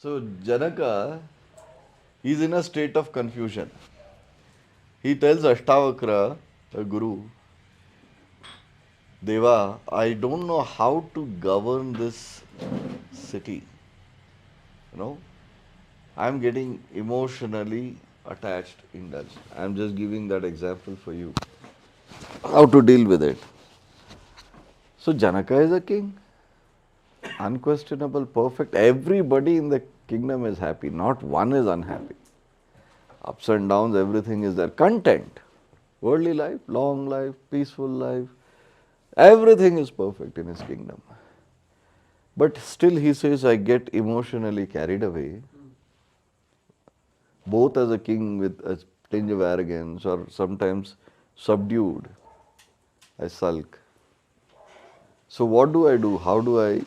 So Janaka, he's in a state of confusion. He tells Ashtavakra, the guru, Deva, I don't know how to govern this city. You know, I'm getting emotionally attached, indulged. I'm just giving that example for you. How to deal with it. So Janaka is a king. Unquestionable, perfect. Everybody in the kingdom is happy. Not one is unhappy. Ups and downs, everything is there. Content. Worldly life, long life, peaceful life. Everything is perfect in his kingdom. But still he says, I get emotionally carried away, both as a king with a tinge of arrogance or sometimes subdued. I sulk. So what do I do? How do I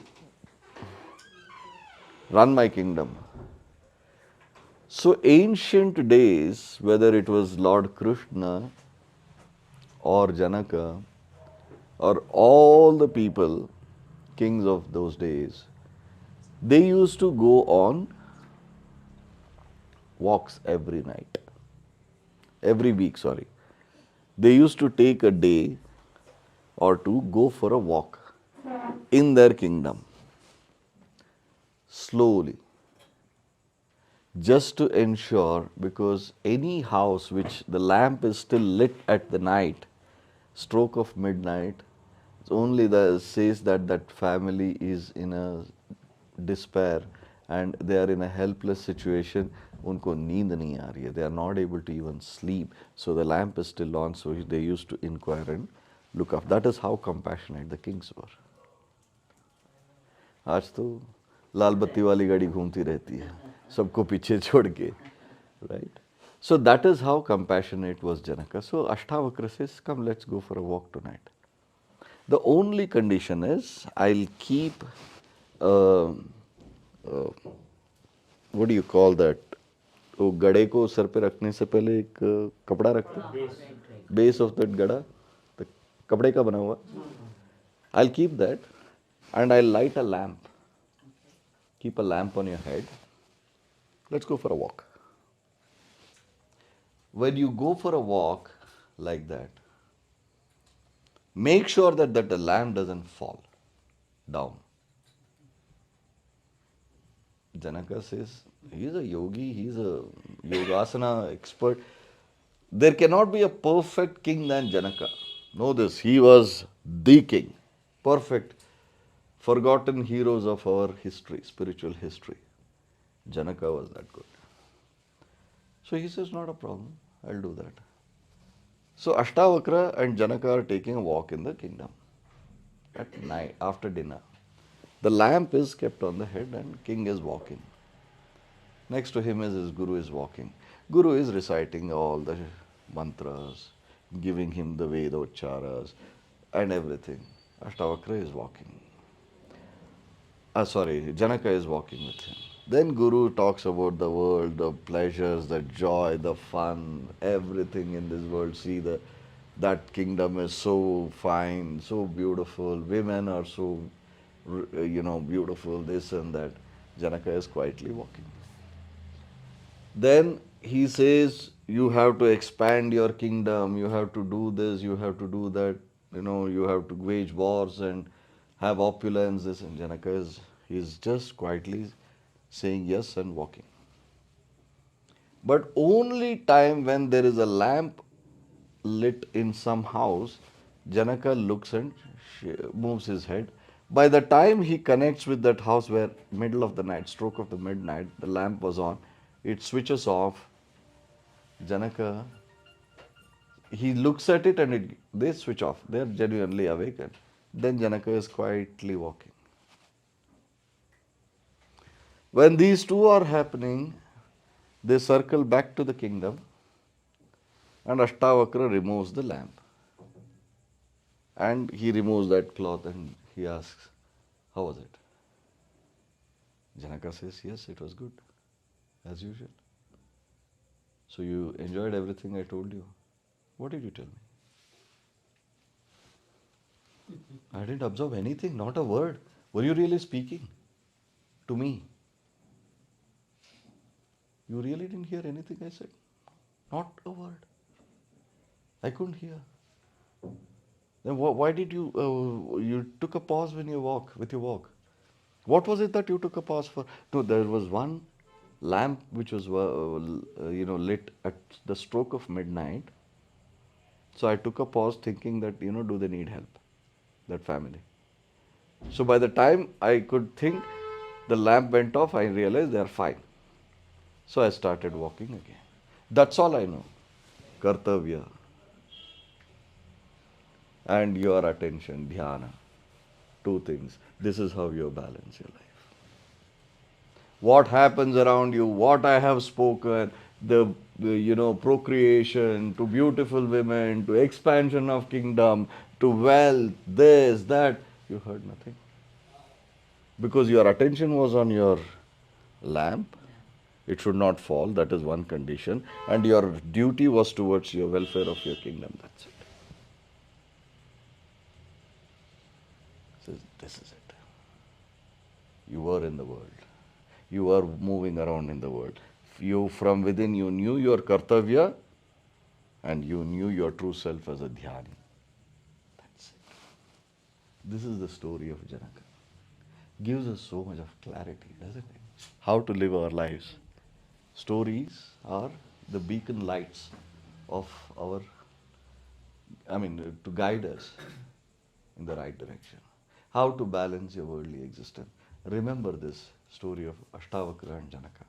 run my kingdom? So ancient days, whether it was Lord Krishna or Janaka or all the people, kings of those days, they used to go on walks every night, every week, sorry. They used to take a day or two, go for a walk in their kingdom, slowly, just to ensure, because any house which the lamp is still lit at the night, stroke of midnight, only the says that that family is in a despair and they are in a helpless situation. उनको नींद नहीं आ रही है. They are not able to even sleep. So the lamp is still on. So they used to inquire and look up. That is how compassionate the kings were. आज तो लाल बत्ती वाली गाड़ी घूमती रहती है सबको पीछे छोड़ के, right? So that is how compassionate was Janaka. So Ashtavakra says, come, let's go for a walk tonight. The only condition is I'll keep, what do you call that? वो गड़े को सर पे रखने से पहले एक कपड़ा रखते हैं, बेस ऑफ दैट गड़ा, तो कपड़े का बना हुआ. I'll keep that and I'll light a lamp. Keep a lamp on your head. Let's go for a walk. When you go for a walk like that, make sure that the lamp doesn't fall down. Janaka says, he's a yogi, he's a yogasana expert. There cannot be a perfect king than Janaka. Know this, he was the king. Perfect. Forgotten heroes of our history, spiritual history. Janaka was that good. So he says, not a problem, I'll do that. So Ashtavakra and Janaka are taking a walk in the kingdom at night after dinner. The lamp is kept on the head and king is walking. Next to him is his guru is walking. Guru is reciting all the mantras, giving him the Vedocharas and everything. Ashtavakra is walking. Janaka is walking with him. Then Guru talks about the world, the pleasures, the joy, the fun, everything in this world. See, that kingdom is so fine, so beautiful. Women are so, beautiful, this and that. Janaka is quietly walking. Then he says, you have to expand your kingdom, you have to do this, you have to do that, you have to wage wars and have opulence, this. And Janaka he's just quietly saying yes and walking. But only time when there is a lamp lit in some house, Janaka looks and moves his head. By the time he connects with that house where middle of the night, stroke of the midnight, the lamp was on, it switches off. Janaka, he looks at it and they switch off. They are genuinely awakened. Then Janaka is quietly walking. When these two are happening, they circle back to the kingdom and Ashtavakra removes the lamp. And he removes that cloth and he asks, how was it? Janaka says, yes, it was good, as usual. So you enjoyed everything I told you. What did you tell me? I didn't observe anything, not a word. Were you really speaking to me? You really didn't hear anything I said? Not a word. I couldn't hear. Then why did you took a pause when you walk, with your walk? What was it that you took a pause for? No, there was one lamp which was, lit at the stroke of midnight. So I took a pause thinking that, do they need help, that family? So by the time I could think, the lamp went off, I realized they are fine. So I started walking again. That's all I know. Kartavya and your attention, dhyana. Two things. This is how you balance your life. What happens around you, what I have spoken, the procreation, to beautiful women, to expansion of kingdom, to wealth, this, that, you heard nothing. Because your attention was on your lamp, it should not fall, that is one condition, and your duty was towards your welfare of your kingdom, that's it. So this is it. You were in the world. You were moving around in the world. You, from within, you knew your kartavya and you knew your true self as a dhyani. That's it. This is the story of Janaka. Gives us so much of clarity, doesn't it? How to live our lives. Stories are the beacon lights of our, to guide us in the right direction. How to balance your worldly existence. Remember this story of Ashtavakra and Janaka.